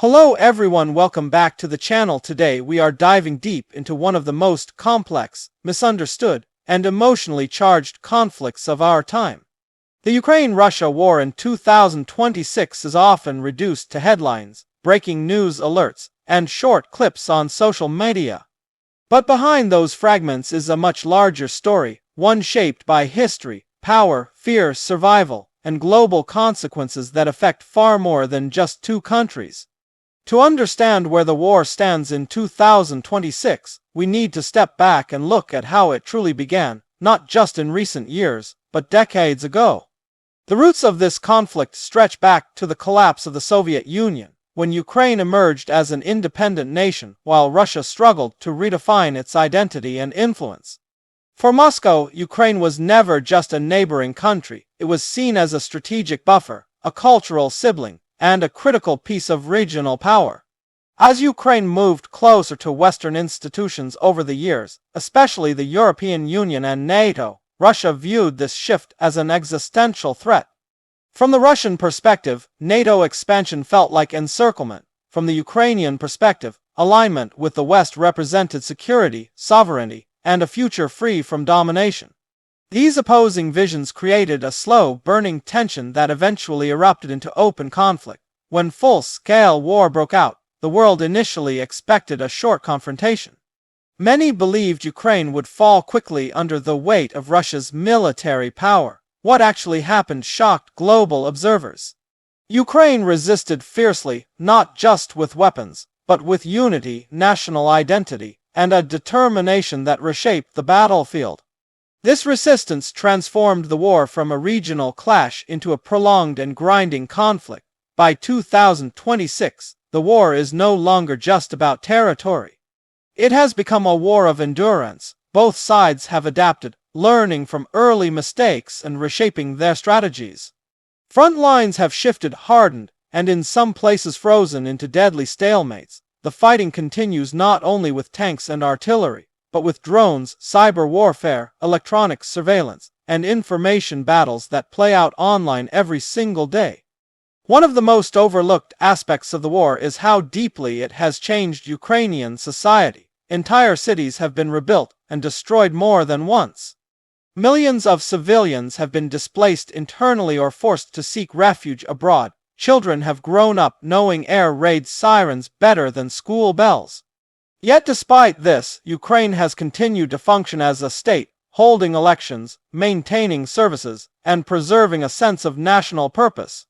Hello everyone, welcome back to the channel. Today we are diving deep into one of the most complex, misunderstood, and emotionally charged conflicts of our time. The Ukraine-Russia war in 2026 is often reduced to headlines, breaking news alerts, and short clips on social media. But behind those fragments is a much larger story, one shaped by history, power, fear, survival, and global consequences that affect far more than just two countries. To understand where the war stands in 2026, we need to step back and look at how it truly began, not just in recent years, but decades ago. The roots of this conflict stretch back to the collapse of the Soviet Union, when Ukraine emerged as an independent nation while Russia struggled to redefine its identity and influence. For Moscow, Ukraine was never just a neighboring country. It was seen as a strategic buffer, a cultural sibling, and a critical piece of regional power. As Ukraine moved closer to Western institutions over the years, especially the European Union and NATO, Russia viewed this shift as an existential threat. From the Russian perspective, NATO expansion felt like encirclement. From the Ukrainian perspective, alignment with the West represented security, sovereignty, and a future free from domination. These opposing visions created a slow-burning tension that eventually erupted into open conflict. When full-scale war broke out, the world initially expected a short confrontation. Many believed Ukraine would fall quickly under the weight of Russia's military power. What actually happened shocked global observers. Ukraine resisted fiercely, not just with weapons, but with unity, national identity, and a determination that reshaped the battlefield. This resistance transformed the war from a regional clash into a prolonged and grinding conflict. By 2026, the war is no longer just about territory. It has become a war of endurance. Both sides have adapted, learning from early mistakes and reshaping their strategies. Front lines have shifted, hardened, and in some places frozen into deadly stalemates. The fighting continues not only with tanks and artillery, but with drones, cyber warfare, electronic surveillance, and information battles that play out online every single day. One of the most overlooked aspects of the war is how deeply it has changed Ukrainian society. Entire cities have been rebuilt and destroyed more than once. Millions of civilians have been displaced internally or forced to seek refuge abroad. Children have grown up knowing air raid sirens better than school bells. Yet despite this, Ukraine has continued to function as a state, holding elections, maintaining services, and preserving a sense of national purpose.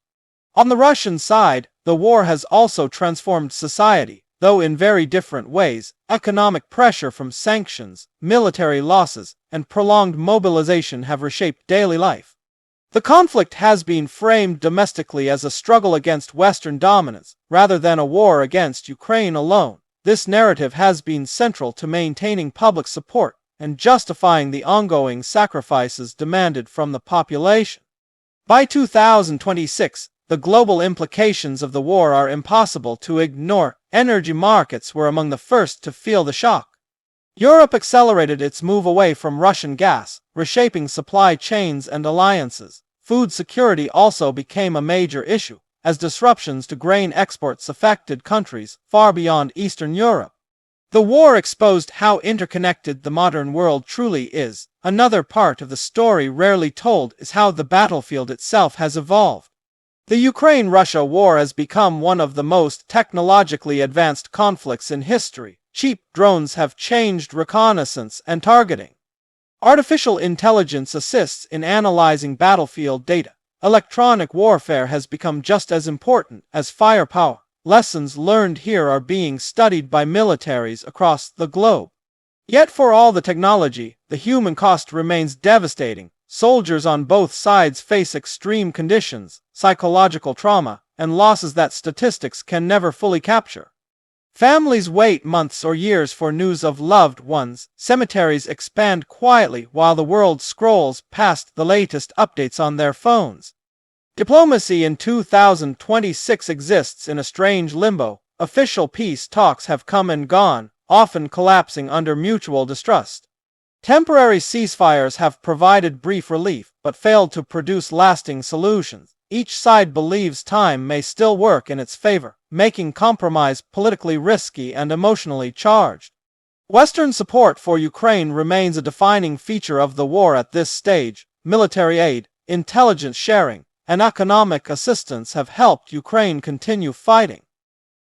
On the Russian side, the war has also transformed society, though in very different ways. Economic pressure from sanctions, military losses, and prolonged mobilization have reshaped daily life. The conflict has been framed domestically as a struggle against Western dominance, rather than a war against Ukraine alone. This narrative has been central to maintaining public support and justifying the ongoing sacrifices demanded from the population. By 2026, the global implications of the war are impossible to ignore. Energy markets were among the first to feel the shock. Europe accelerated its move away from Russian gas, reshaping supply chains and alliances. Food security also became a major issue, as disruptions to grain exports affected countries far beyond Eastern Europe. The war exposed how interconnected the modern world truly is. Another part of the story rarely told is how the battlefield itself has evolved. The Ukraine-Russia war has become one of the most technologically advanced conflicts in history. Cheap drones have changed reconnaissance and targeting. Artificial intelligence assists in analyzing battlefield data. Electronic warfare has become just as important as firepower. Lessons learned here are being studied by militaries across the globe. Yet for all the technology, the human cost remains devastating. Soldiers on both sides face extreme conditions, psychological trauma, and losses that statistics can never fully capture. Families wait months or years for news of loved ones. Cemeteries expand quietly while the world scrolls past the latest updates on their phones. Diplomacy in 2026 exists in a strange limbo. Official peace talks have come and gone, often collapsing under mutual distrust. Temporary ceasefires have provided brief relief, but failed to produce lasting solutions. each side believes time may still work in its favor, making compromise politically risky and emotionally charged. Western support for Ukraine remains a defining feature of the war at this stage. Military aid, intelligence sharing, and economic assistance have helped Ukraine continue fighting.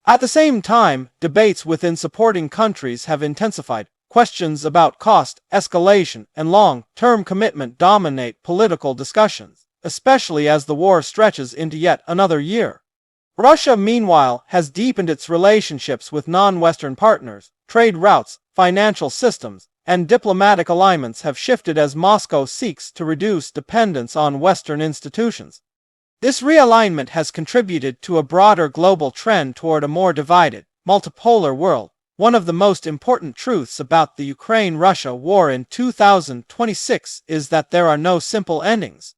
At the same time, debates within supporting countries have intensified. Questions about cost, escalation, and long-term commitment dominate political discussions, especially as the war stretches into yet another year. Russia, meanwhile, has deepened its relationships with non-Western partners. Trade routes, financial systems, and diplomatic alignments have shifted as Moscow seeks to reduce dependence on Western institutions. This realignment has contributed to a broader global trend toward a more divided, multipolar world. One of the most important truths about the Ukraine-Russia war in 2026 is that there are no simple endings.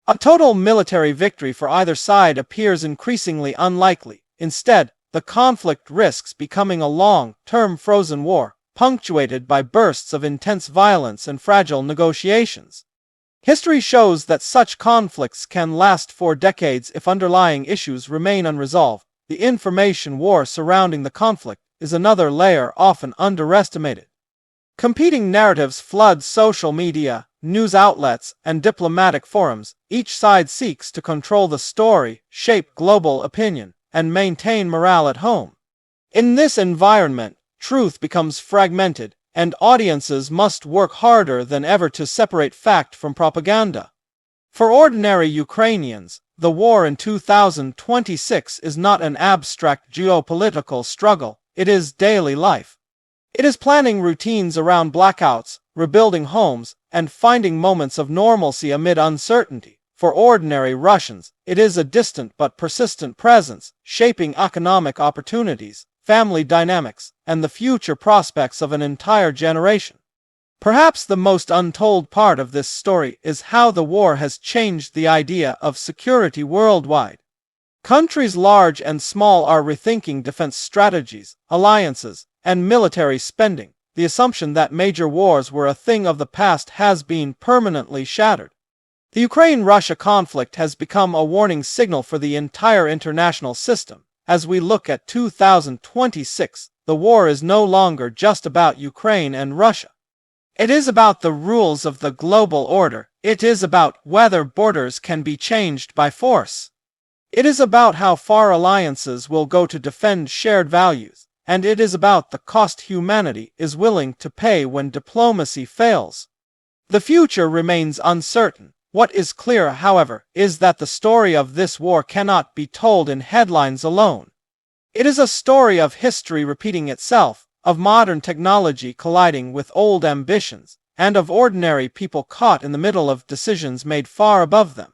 A total military victory for either side appears increasingly unlikely. Instead, the conflict risks becoming a long-term frozen war, punctuated by bursts of intense violence and fragile negotiations. History shows that such conflicts can last for decades if underlying issues remain unresolved. The information war surrounding the conflict is another layer often underestimated. Competing narratives flood social media, news outlets, and diplomatic forums. Each side seeks to control the story, shape global opinion, and maintain morale at home. In this environment, truth becomes fragmented, and audiences must work harder than ever to separate fact from propaganda. For ordinary Ukrainians, the war in 2026 is not an abstract geopolitical struggle, it is daily life. It is planning routines around blackouts, rebuilding homes, and finding moments of normalcy amid uncertainty. For ordinary Russians, it is a distant but persistent presence, shaping economic opportunities, family dynamics, and the future prospects of an entire generation. Perhaps the most untold part of this story is how the war has changed the idea of security worldwide. Countries large and small are rethinking defense strategies, alliances, and military spending. The assumption that major wars were a thing of the past has been permanently shattered. The Ukraine-Russia conflict has become a warning signal for the entire international system. As we look at 2026, the war is no longer just about Ukraine and Russia. It is about the rules of the global order. It is about whether borders can be changed by force. It is about how far alliances will go to defend shared values, and it is about the cost humanity is willing to pay when diplomacy fails. The future remains uncertain. What is clear, however, is that the story of this war cannot be told in headlines alone. It is a story of history repeating itself, of modern technology colliding with old ambitions, and of ordinary people caught in the middle of decisions made far above them.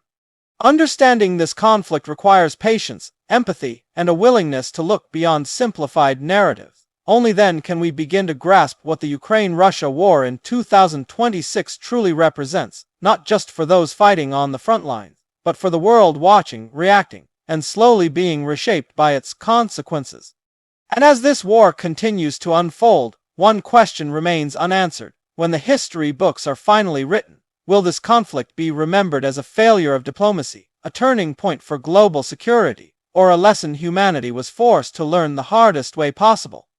Understanding this conflict requires patience, empathy, and a willingness to look beyond simplified narratives. Only then can we begin to grasp what the Ukraine-Russia war in 2026 truly represents, not just for those fighting on the front lines, but for the world watching, reacting, and slowly being reshaped by its consequences. And as this war continues to unfold, one question remains unanswered. When the history books are finally written, will this conflict be remembered as a failure of diplomacy, a turning point for global security, or a lesson humanity was forced to learn the hardest way possible?